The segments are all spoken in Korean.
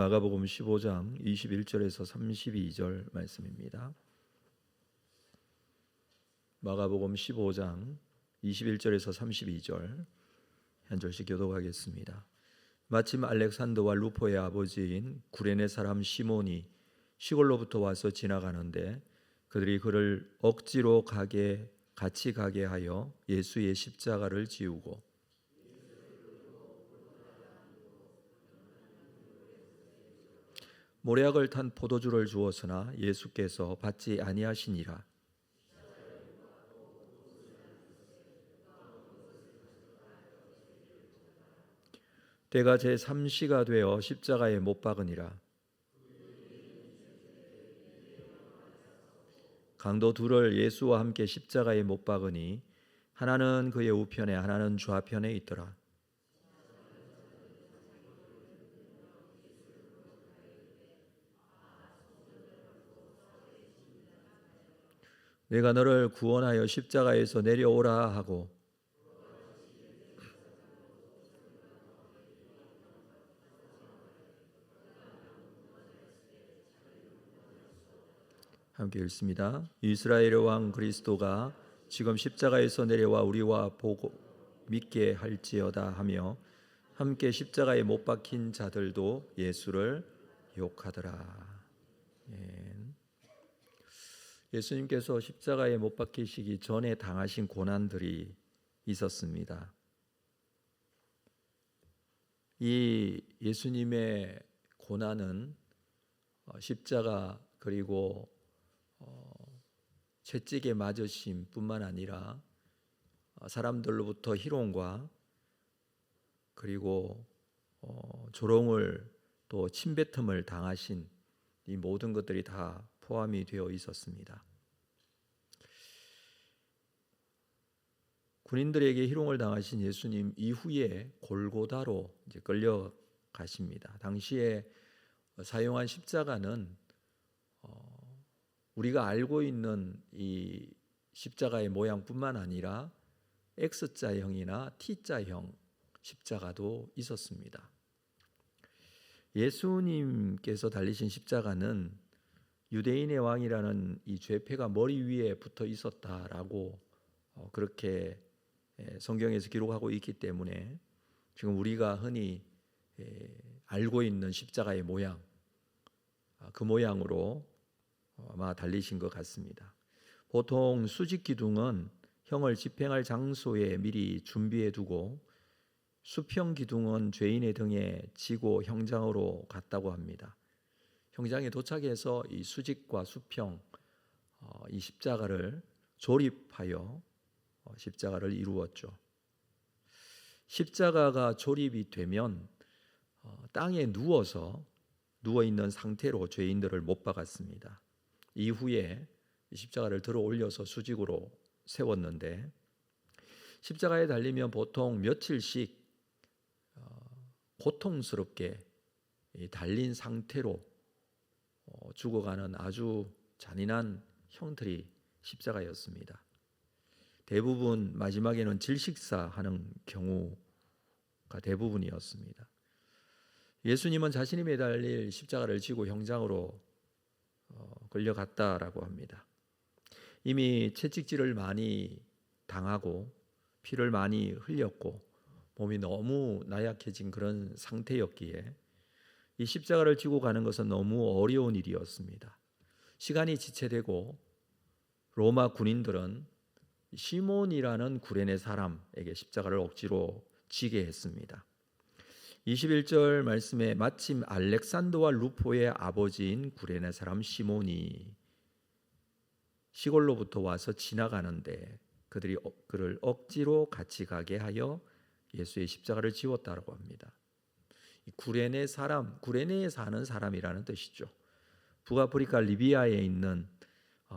마가복음 15장 21절에서 32절 말씀입니다. 마가복음 15장 21절에서 32절 한 절씩 교독하겠습니다. 마침 알렉산더와 루포의 아버지인 구레네 사람 시몬이 시골로부터 와서 지나가는데 그들이 그를 억지로 같이 가게 하여 예수의 십자가를 지우고 모략을 탄 포도주를 주었으나 예수께서 받지 아니하시니라. 때가 제3시가 되어 십자가에 못 박으니라. 강도 둘을 예수와 함께 십자가에 못 박으니 하나는 그의 우편에 하나는 좌편에 있더라. 내가 너를 구원하여 십자가에서 내려오라 하고 함께 읽습니다. 이스라엘의 왕 그리스도가 지금 십자가에서 내려와 우리와 보고 믿게 할지어다 하며 함께 십자가에 못 박힌 자들도 예수를 욕하더라. 예수님께서 십자가에 못 박히시기 전에 당하신 고난들이 있었습니다. 이 예수님의 고난은 십자가 그리고 채찍에 맞으심 뿐만 아니라 사람들로부터 희롱과 그리고 조롱을 또 침뱉음을 당하신 이 모든 것들이 다 포함이 되어 있었습니다. 군인들에게 희롱을 당하신 예수님 이후에 골고다로 이제 끌려가십니다. 당시에 사용한 십자가는 우리가 알고 있는 이 십자가의 모양뿐만 아니라 X자형이나 T자형 십자가도 있었습니다. 예수님께서 달리신 십자가는 유대인의 왕이라는 이 죄패가 머리 위에 붙어 있었다라고 그렇게 성경에서 기록하고 있기 때문에 지금 우리가 흔히 알고 있는 십자가의 모양, 그 모양으로 아마 달리신 것 같습니다. 보통 수직 기둥은 형을 집행할 장소에 미리 준비해 두고 수평 기둥은 죄인의 등에 지고 형장으로 갔다고 합니다. 형장에 도착해서 이 수직과 수평 이 십자가를 조립하여 십자가를 이루었죠. 십자가가 조립이 되면 땅에 누워 있는 상태로 죄인들을 못 박았습니다. 이후에 십자가를 들어 올려서 수직으로 세웠는데 십자가에 달리면 보통 며칠씩 고통스럽게 달린 상태로 죽어가는 아주 잔인한 형틀이 십자가였습니다. 대부분 마지막에는 질식사하는 경우가 대부분이었습니다. 예수님은 자신이 매달릴 십자가를 지고 형장으로 끌려갔다라고 합니다. 이미 채찍질을 많이 당하고 피를 많이 흘렸고 몸이 너무 나약해진 그런 상태였기에 이 십자가를 지고 가는 것은 너무 어려운 일이었습니다. 시간이 지체되고 로마 군인들은 시몬이라는 구레네 사람에게 십자가를 억지로 지게 했습니다. 21절 말씀에 마침 알렉산더와 루포의 아버지인 구레네 사람 시몬이 시골로부터 와서 지나가는데 그들이 그를 억지로 같이 가게 하여 예수의 십자가를 지웠다고 합니다. 구레네 사람, 구레네에 사는 사람이라는 뜻이죠. 북아프리카 리비아에 있는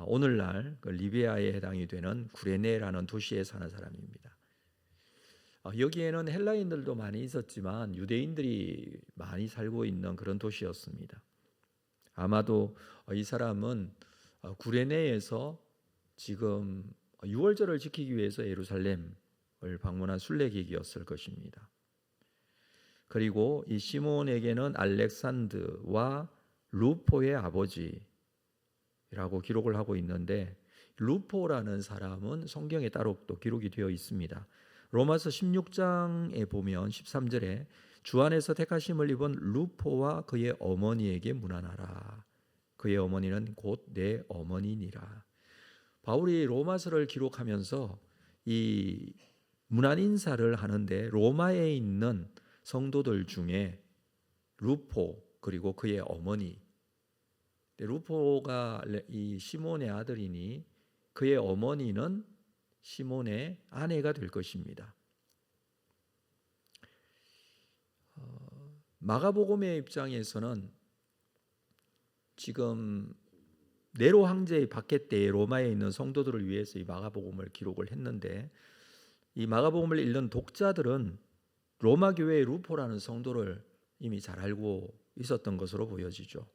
오늘날 그 리비아에 해당이 되는 구레네라는 도시에 사는 사람입니다. 여기에는 헬라인들도 많이 있었지만 유대인들이 많이 살고 있는 그런 도시였습니다. 아마도 이 사람은 구레네에서 지금 유월절을 지키기 위해서 예루살렘을 방문한 순례객이었을 것입니다. 그리고 이 시몬에게는 알렉산드와 루포의 아버지라고 기록을 하고 있는데, 루포라는 사람은 성경에 따로 또 기록이 되어 있습니다. 로마서 16장에 보면 13절에 주 안에서 택하심을 입은 루포와 그의 어머니에게 문안하라. 그의 어머니는 곧 내 어머니니라. 바울이 로마서를 기록하면서 이 문안 인사를 하는데 로마에 있는 성도들 중에 루포 그리고 그의 어머니, 루포가 이 시몬의 아들이니 그의 어머니는 시몬의 아내가 될 것입니다. 마가복음의 입장에서는 지금 네로 황제의 박해 때에 로마에 있는 성도들을 위해서 이 마가복음을 기록을 했는데, 이 마가복음을 읽는 독자들은 로마 교회의 루포라는 성도를 이미 잘 알고 있었던 것으로 보여지죠.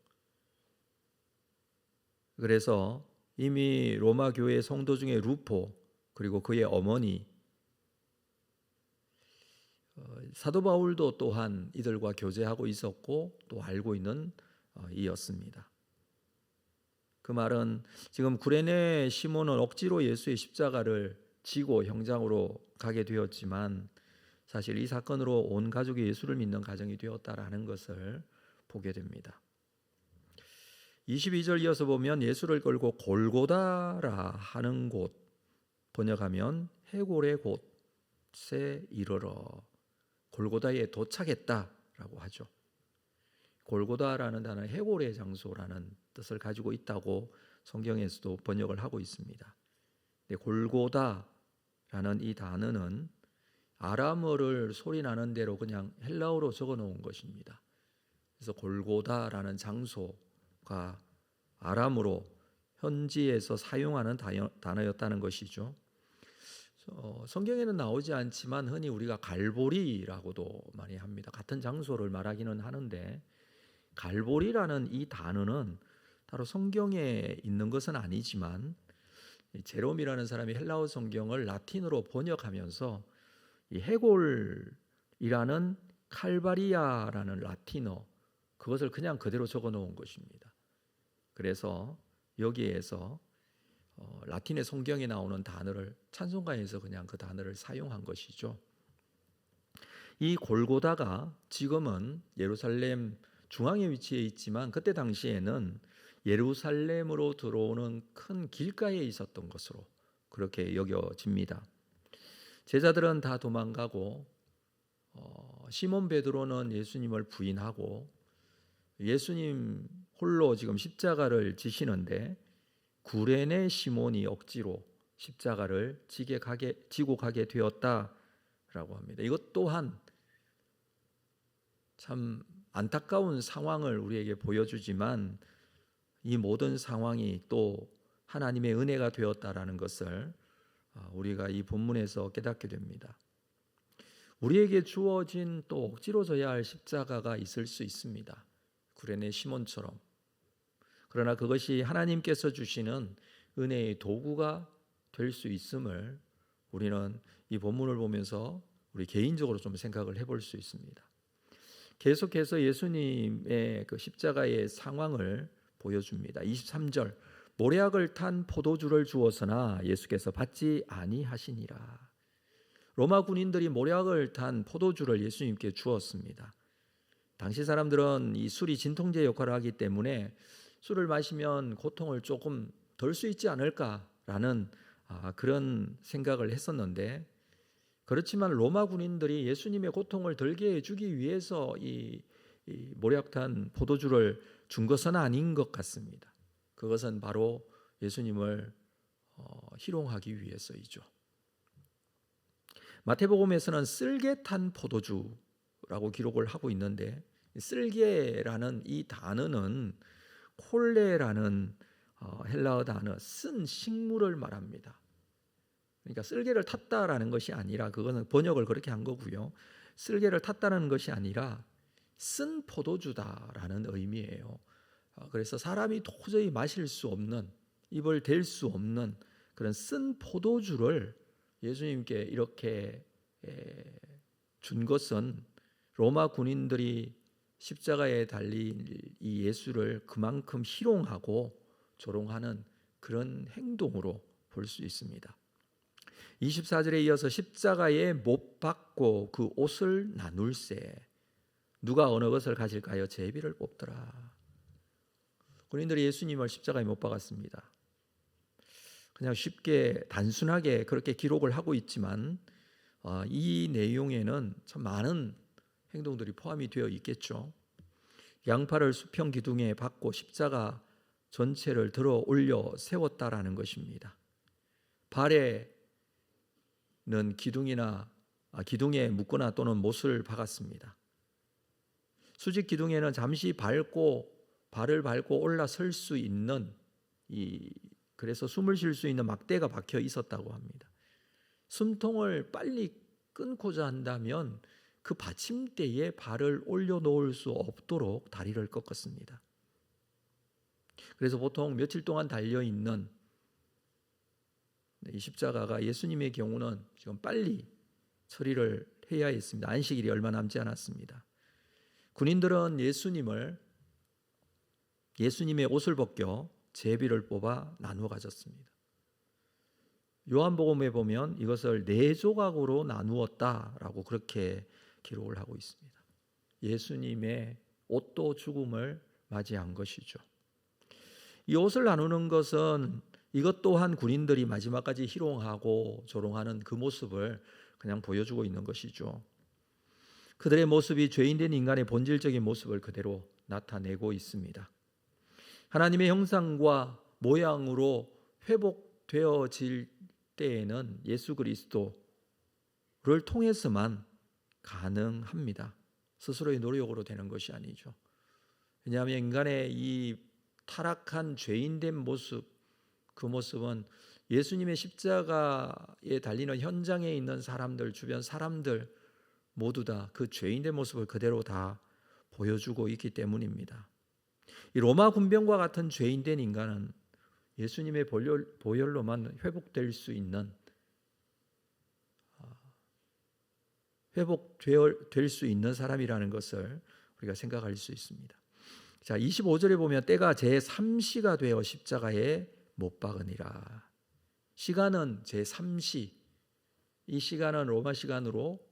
그래서 이미 로마 교회의 성도 중에 루포 그리고 그의 어머니, 사도 바울도 또한 이들과 교제하고 있었고 또 알고 있는 이였습니다. 그 말은 지금 구레네 시몬은 억지로 예수의 십자가를 지고 형장으로 가게 되었지만 사실 이 사건으로 온 가족이 예수를 믿는 가정이 되었다라는 것을 보게 됩니다. 22절 이어서 보면 예수를 끌고 골고다라 하는 곳, 번역하면 해골의 곳에 이르러, 골고다에 도착했다라고 하죠. 골고다라는 단어는 해골의 장소라는 뜻을 가지고 있다고 성경에서도 번역을 하고 있습니다. 골고다라는 이 단어는 아람어를 소리 나는 대로 그냥 헬라어로 적어 놓은 것입니다. 그래서 골고다라는 장소가 아람어로 현지에서 사용하는 단어였다는 것이죠. 성경에는 나오지 않지만 흔히 우리가 갈보리라고도 많이 합니다. 같은 장소를 말하기는 하는데, 갈보리라는 이 단어는 따로 성경에 있는 것은 아니지만 제롬이라는 사람이 헬라어 성경을 라틴어로 번역하면서 이 해골이라는 칼바리아라는 라틴어, 그것을 그냥 그대로 적어 놓은 것입니다. 그래서 여기에서 라틴의 성경에 나오는 단어를 찬송가에서 그냥 그 단어를 사용한 것이죠. 이 골고다가 지금은 예루살렘 중앙에 위치해 있지만 그때 당시에는 예루살렘으로 들어오는 큰 길가에 있었던 것으로 그렇게 여겨집니다. 제자들은 다 도망가고 시몬 베드로는 예수님을 부인하고 예수님 홀로 지금 십자가를 지시는데, 구레네 시몬이 억지로 십자가를 지고 가게 되었다라고 합니다. 이것 또한 참 안타까운 상황을 우리에게 보여주지만 이 모든 상황이 또 하나님의 은혜가 되었다라는 것을 우리가 이 본문에서 깨닫게 됩니다. 우리에게 주어진 또 억지로 져야 할 십자가가 있을 수 있습니다. 구레네 시몬처럼. 그러나 그것이 하나님께서 주시는 은혜의 도구가 될 수 있음을 우리는 이 본문을 보면서 우리 개인적으로 좀 생각을 해볼 수 있습니다. 계속해서 예수님의 그 십자가의 상황을 보여줍니다. 23절, 모략을 탄 포도주를 주었으나 예수께서 받지 아니하시니라. 로마 군인들이 모략을 탄 포도주를 예수님께 주었습니다. 당시 사람들은 이 술이 진통제 역할을 하기 때문에 술을 마시면 고통을 조금 덜 수 있지 않을까라는 그런 생각을 했었는데, 그렇지만 로마 군인들이 예수님의 고통을 덜게 해주기 위해서 이 모략탄 포도주를 준 것은 아닌 것 같습니다. 그것은 바로 예수님을 희롱하기 위해서이죠. 마태복음에서는 쓸개 탄 포도주라고 기록을 하고 있는데, 쓸개라는 이 단어는 콜레라는 헬라어 단어, 쓴 식물을 말합니다. 그러니까 쓸개를 탔다라는 것이 아니라, 그거는 번역을 그렇게 한 거고요. 쓸개를 탔다는 것이 아니라 쓴 포도주다라는 의미예요. 그래서 사람이 도저히 마실 수 없는, 입을 댈 수 없는 그런 쓴 포도주를 예수님께 이렇게 준 것은 로마 군인들이 십자가에 달린 이 예수를 그만큼 희롱하고 조롱하는 그런 행동으로 볼 수 있습니다. 24절에 이어서 십자가에 못 박고 그 옷을 나눌세 누가 어느 것을 가질까요? 제비를 뽑더라. 군인들이 예수님을 십자가에 못 박았습니다. 그냥 쉽게 단순하게 그렇게 기록을 하고 있지만 이 내용에는 참 많은 행동들이 포함이 되어 있겠죠. 양팔을 수평 기둥에 박고 십자가 전체를 들어 올려 세웠다라는 것입니다. 발에는 기둥에 묶거나 또는 못을 박았습니다. 수직 기둥에는 잠시 발을 밟고 올라설 수 있는 그래서 숨을 쉴 수 있는 막대가 박혀 있었다고 합니다. 숨통을 빨리 끊고자 한다면 그 받침대에 발을 올려놓을 수 없도록 다리를 꺾었습니다. 그래서 보통 며칠 동안 달려있는 이 십자가가 예수님의 경우는 지금 빨리 처리를 해야 했습니다. 안식일이 얼마 남지 않았습니다. 군인들은 예수님의 옷을 벗겨 제비를 뽑아 나누어 가졌습니다. 요한복음에 보면 이것을 4조각으로 나누었다라고 그렇게 기록을 하고 있습니다. 예수님의 옷도 죽음을 맞이한 것이죠. 이 옷을 나누는 것은 이것 또한 군인들이 마지막까지 희롱하고 조롱하는 그 모습을 그냥 보여주고 있는 것이죠. 그들의 모습이 죄인된 인간의 본질적인 모습을 그대로 나타내고 있습니다. 하나님의 형상과 모양으로 회복되어질 때에는 예수 그리스도를 통해서만 가능합니다. 스스로의 노력으로 되는 것이 아니죠. 왜냐하면 인간의 이 타락한 죄인된 모습, 그 모습은 예수님의 십자가에 달리는 현장에 있는 사람들, 주변 사람들 모두 다 그 죄인된 모습을 그대로 다 보여주고 있기 때문입니다. 이 로마 군병과 같은 죄인된 인간은 예수님의 보혈로만 회복될 수 있는 사람이라는 것을 우리가 생각할 수 있습니다. 자, 25절에 보면 때가 제3시가 되어 십자가에 못 박으니라. 시간은 제3시. 이 시간은 로마 시간으로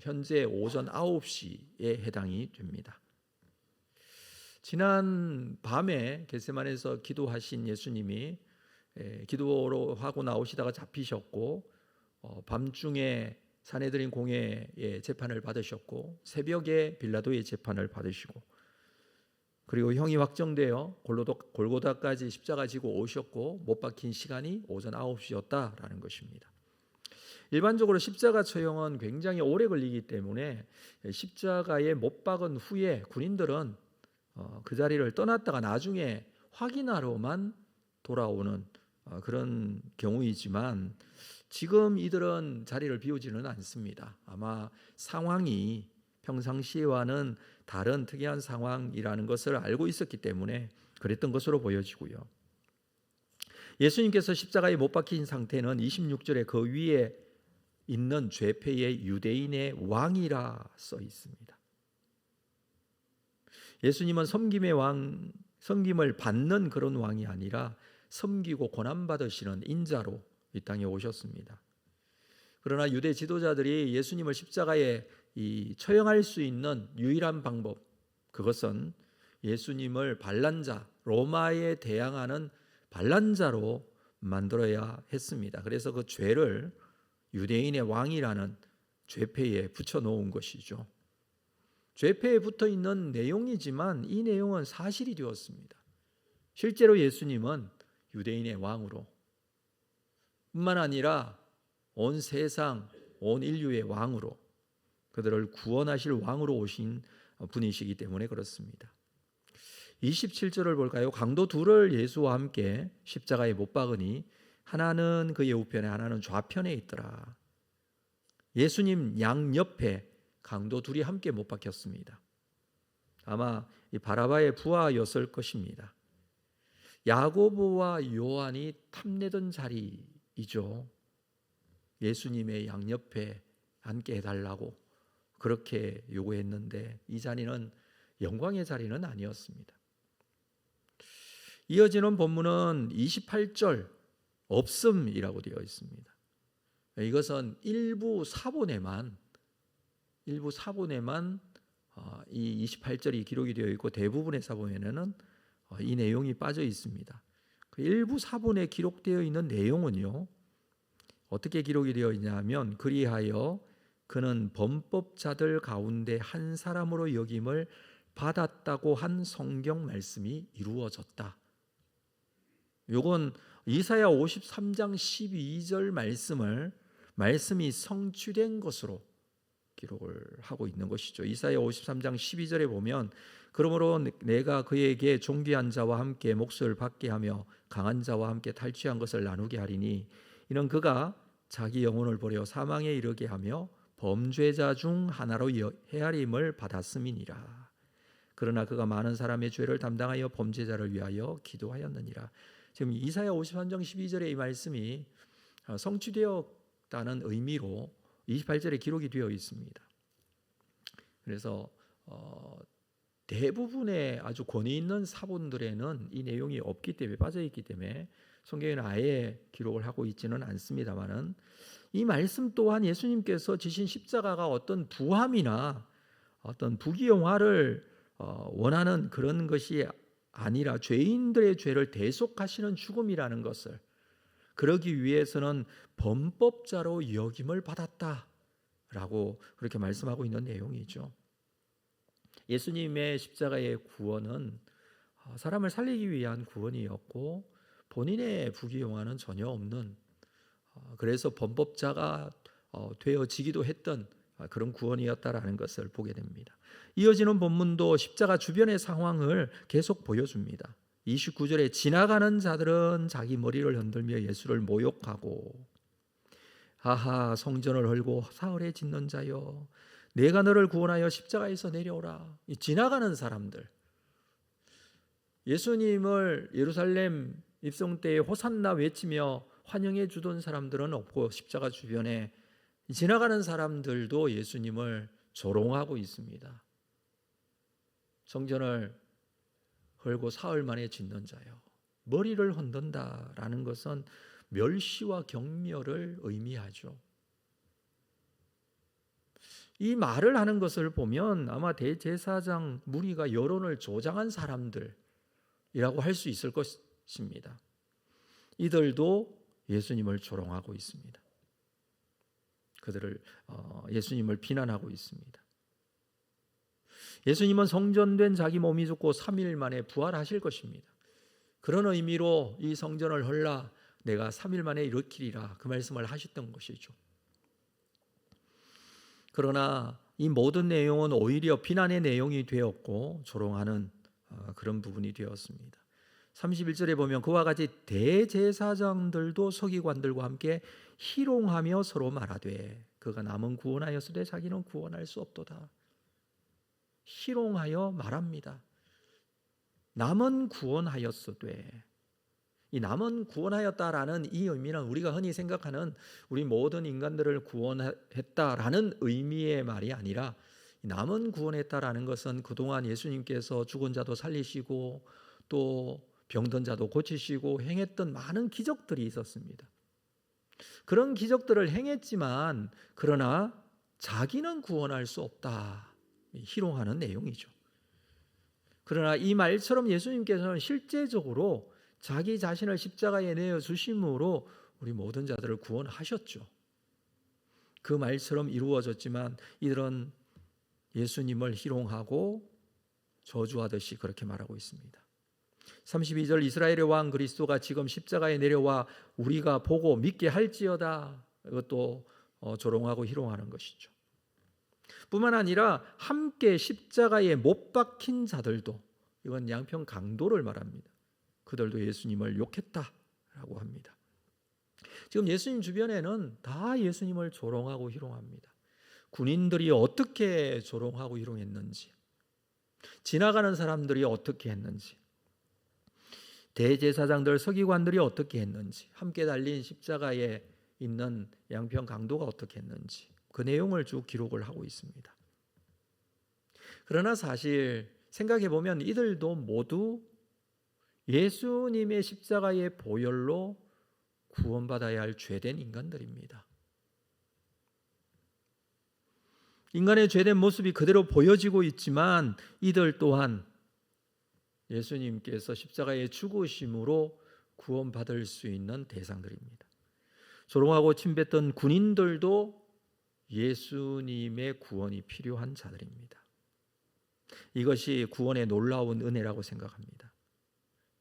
현재 오전 9시에 해당이 됩니다. 지난 밤에 겟세마네에서 기도하신 예수님이 기도로 하고 나오시다가 잡히셨고 밤중에 산헤드린 공회의 재판을 받으셨고 새벽에 빌라도의 재판을 받으시고 그리고 형이 확정되어 골고다까지 십자가 지고 오셨고 못 박힌 시간이 오전 9시였다라는 것입니다. 일반적으로 십자가 처형은 굉장히 오래 걸리기 때문에 십자가에 못 박은 후에 군인들은 그 자리를 떠났다가 나중에 확인하러만 돌아오는 그런 경우이지만 지금 이들은 자리를 비우지는 않습니다. 아마 상황이 평상시와는 다른 특이한 상황이라는 것을 알고 있었기 때문에 그랬던 것으로 보여지고요. 예수님께서 십자가에 못 박힌 상태는 26절에 그 위에 있는 죄패의 유대인의 왕이라 써 있습니다. 예수님은 섬김을 받는 그런 왕이 아니라 섬기고 고난받으시는 인자로 이 땅에 오셨습니다. 그러나 유대 지도자들이 예수님을 십자가에 처형할 수 있는 유일한 방법, 그것은 예수님을 반란자, 로마에 대항하는 반란자로 만들어야 했습니다. 그래서 그 죄를 유대인의 왕이라는 죄패에 붙여놓은 것이죠. 죄패에 붙어있는 내용이지만 이 내용은 사실이 되었습니다. 실제로 예수님은 유대인의 왕으로 뿐만 아니라 온 세상, 온 인류의 왕으로 그들을 구원하실 왕으로 오신 분이시기 때문에 그렇습니다. 27절을 볼까요? 강도 둘을 예수와 함께 십자가에 못 박으니 하나는 그의 우편에 하나는 좌편에 있더라. 예수님 양옆에 강도 둘이 함께 못 박혔습니다. 아마 이 바라바의 부하였을 것입니다. 야고보와 요한이 탐내던 자리이죠. 예수님의 양옆에 앉게 해달라고 그렇게 요구했는데 이 자리는 영광의 자리는 아니었습니다. 이어지는 본문은 28절 없음이라고 되어 있습니다. 이것은 일부 사본에만 이 28절이 기록이 되어 있고 대부분의 사본에는 이 내용이 빠져 있습니다. 그 일부 사본에 기록되어 있는 내용은요, 어떻게 기록이 되어 있냐면 그리하여 그는 범법자들 가운데 한 사람으로 여김을 받았다고 한 성경 말씀이 이루어졌다. 요건 이사야 53장 12절 말씀이 성취된 것으로 기록을 하고 있는 것이죠. 이사야 53장 12절에 보면 그러므로 내가 그에게 존귀한 자와 함께 몫을 받게 하며 강한 자와 함께 탈취한 것을 나누게 하리니 이는 그가 자기 영혼을 버려 사망에 이르게 하며 범죄자 중 하나로 헤아림을 받았음이니라. 그러나 그가 많은 사람의 죄를 담당하여 범죄자를 위하여 기도하였느니라. 지금 이사야 53장 12절의 이 말씀이 성취되었다는 의미로 28절에 기록이 되어 있습니다. 그래서 대부분의 아주 권위 있는 사본들에는 이 내용이 없기 때문에 빠져 있기 때문에 성경에는 아예 기록을 하고 있지는 않습니다만은 이 말씀 또한 예수님께서 지신 십자가가 어떤 부함이나 어떤 부귀영화를 원하는 그런 것이 아니라 죄인들의 죄를 대속하시는 죽음이라는 것을 그러기 위해서는 범법자로 여김을 받았다라고 그렇게 말씀하고 있는 내용이죠. 예수님의 십자가의 구원은 사람을 살리기 위한 구원이었고 본인의 부귀영화는 전혀 없는, 그래서 범법자가 되어지기도 했던 그런 구원이었다라는 것을 보게 됩니다. 이어지는 본문도 십자가 주변의 상황을 계속 보여줍니다. 29절에 지나가는 자들은 자기 머리를 흔들며 예수를 모욕하고 하하 성전을 헐고 사흘에 짓는 자여 내가 너를 구원하여 십자가에서 내려오라. 이 지나가는 사람들, 예수님을 예루살렘 입성 때에 호산나 외치며 환영해 주던 사람들은 없고 십자가 주변에 지나가는 사람들도 예수님을 조롱하고 있습니다. 성전을 헐고 사흘 만에 짓는 자요. 머리를 흔든다라는 것은 멸시와 경멸을 의미하죠. 이 말을 하는 것을 보면 아마 대제사장 무리가 여론을 조장한 사람들이라고 할 수 있을 것입니다. 이들도 예수님을 조롱하고 있습니다. 그들을 예수님을 비난하고 있습니다. 예수님은 성전된 자기 몸이 죽고 3일 만에 부활하실 것입니다. 그런 의미로 이 성전을 헐라 내가 3일 만에 일으키리라 그 말씀을 하셨던 것이죠. 그러나 이 모든 내용은 오히려 비난의 내용이 되었고 조롱하는 그런 부분이 되었습니다. 31절에 보면 그와 같이 대제사장들도 서기관들과 함께 희롱하며 서로 말하되 그가 남은 구원하였으되 자기는 구원할 수 없도다. 희롱하여 말합니다. 남은 구원하였으되, 이 남은 구원하였다라는 이 의미는 우리가 흔히 생각하는 우리 모든 인간들을 구원했다라는 의미의 말이 아니라 남은 구원했다라는 것은 그동안 예수님께서 죽은 자도 살리시고 또 병든 자도 고치시고 행했던 많은 기적들이 있었습니다. 그런 기적들을 행했지만 그러나 자기는 구원할 수 없다. 희롱하는 내용이죠. 그러나 이 말처럼 예수님께서는 실제적으로 자기 자신을 십자가에 내어 주심으로 우리 모든 자들을 구원하셨죠. 그 말처럼 이루어졌지만 이들은 예수님을 희롱하고 저주하듯이 그렇게 말하고 있습니다. 32절 이스라엘의 왕 그리스도가 지금 십자가에 내려와 우리가 보고 믿게 할지어다. 이것도 조롱하고 희롱하는 것이죠. 뿐만 아니라 함께 십자가에 못 박힌 자들도, 이건 양평 강도를 말합니다. 그들도 예수님을 욕했다라고 합니다. 지금 예수님 주변에는 다 예수님을 조롱하고 희롱합니다. 군인들이 어떻게 조롱하고 희롱했는지, 지나가는 사람들이 어떻게 했는지, 대제사장들 서기관들이 어떻게 했는지, 함께 달린 십자가에 있는 양평 강도가 어떻게 했는지 그 내용을 쭉 기록을 하고 있습니다. 그러나 사실 생각해 보면 이들도 모두 예수님의 십자가의 보혈로 구원받아야 할 죄된 인간들입니다. 인간의 죄된 모습이 그대로 보여지고 있지만 이들 또한 예수님께서 십자가의 죽으심으로 구원받을 수 있는 대상들입니다. 조롱하고 침뱉던 군인들도 예수님의 구원이 필요한 자들입니다. 이것이 구원의 놀라운 은혜라고 생각합니다.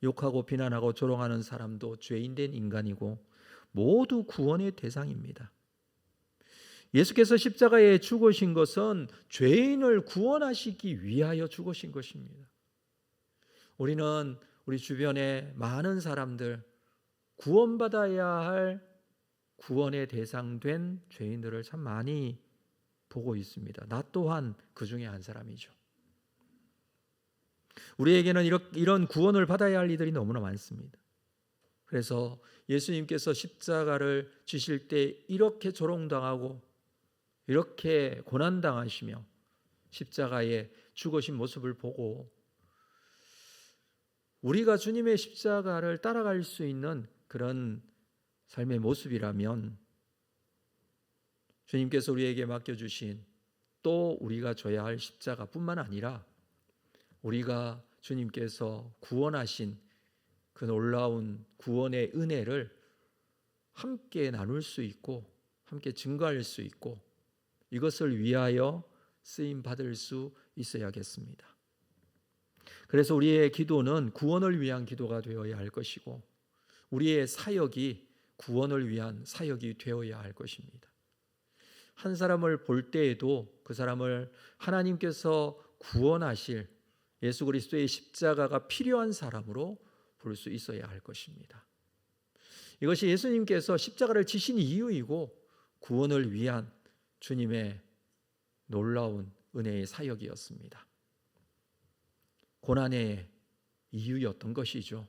욕하고 비난하고 조롱하는 사람도 죄인된 인간이고 모두 구원의 대상입니다. 예수께서 십자가에 죽으신 것은 죄인을 구원하시기 위하여 죽으신 것입니다. 우리는 우리 주변에 많은 사람들, 구원받아야 할 구원의 대상된 죄인들을 참 많이 보고 있습니다. 나 또한 그 중에 한 사람이죠. 우리에게는 이런 구원을 받아야 할 이들이 너무나 많습니다. 그래서 예수님께서 십자가를 지실 때 이렇게 조롱당하고 이렇게 고난당하시며 십자가에 죽으신 모습을 보고 우리가 주님의 십자가를 따라갈 수 있는 그런 삶의 모습이라면 주님께서 우리에게 맡겨주신 또 우리가 져야 할 십자가뿐만 아니라 우리가 주님께서 구원하신 그 놀라운 구원의 은혜를 함께 나눌 수 있고 함께 증거할 수 있고 이것을 위하여 쓰임 받을 수 있어야겠습니다. 그래서 우리의 기도는 구원을 위한 기도가 되어야 할 것이고 우리의 사역이 구원을 위한 사역이 되어야 할 것입니다. 한 사람을 볼 때에도 그 사람을 하나님께서 구원하실 예수 그리스도의 십자가가 필요한 사람으로 볼 수 있어야 할 것입니다. 이것이 예수님께서 십자가를 지신 이유이고 구원을 위한 주님의 놀라운 은혜의 사역이었습니다. 고난의 이유였던 것이죠.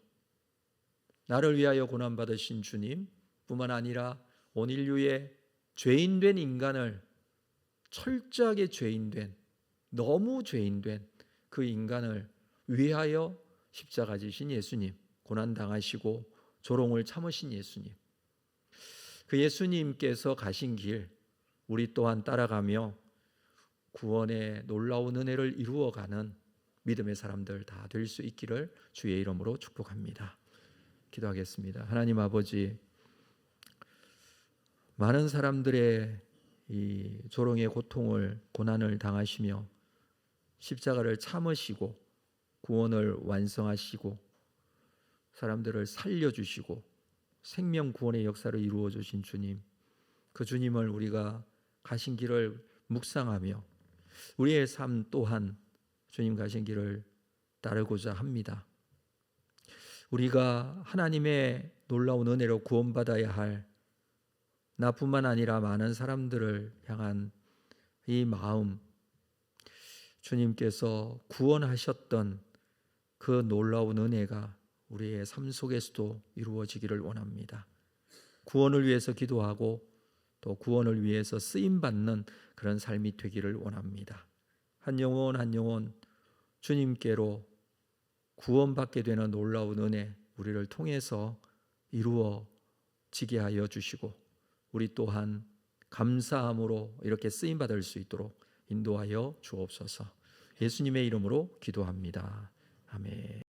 나를 위하여 고난받으신 주님 뿐만 아니라 온 인류의 죄인된 인간을 철저하게 죄인된 너무 죄인된 그 인간을 위하여 십자가 지신 예수님, 고난당하시고 조롱을 참으신 예수님, 그 예수님께서 가신 길 우리 또한 따라가며 구원의 놀라운 은혜를 이루어가는 믿음의 사람들 다 될 수 있기를 주의 이름으로 축복합니다. 기도하겠습니다. 하나님 아버지, 많은 사람들의 이 조롱의 고통을 고난을 당하시며 십자가를 참으시고 구원을 완성하시고 사람들을 살려주시고 생명 구원의 역사를 이루어 주신 주님, 그 주님을 우리가 가신 길을 묵상하며 우리의 삶 또한 주님 가신 길을 따르고자 합니다. 우리가 하나님의 놀라운 은혜로 구원받아야 할 나뿐만 아니라 많은 사람들을 향한 이 마음, 주님께서 구원하셨던 그 놀라운 은혜가 우리의 삶 속에서도 이루어지기를 원합니다. 구원을 위해서 기도하고 또 구원을 위해서 쓰임받는 그런 삶이 되기를 원합니다. 한 영혼 한 영혼 주님께로 구원받게 되는 놀라운 은혜 우리를 통해서 이루어지게 하여 주시고 우리 또한 감사함으로 이렇게 쓰임받을 수 있도록 인도하여 주옵소서. 예수님의 이름으로 기도합니다. 아멘.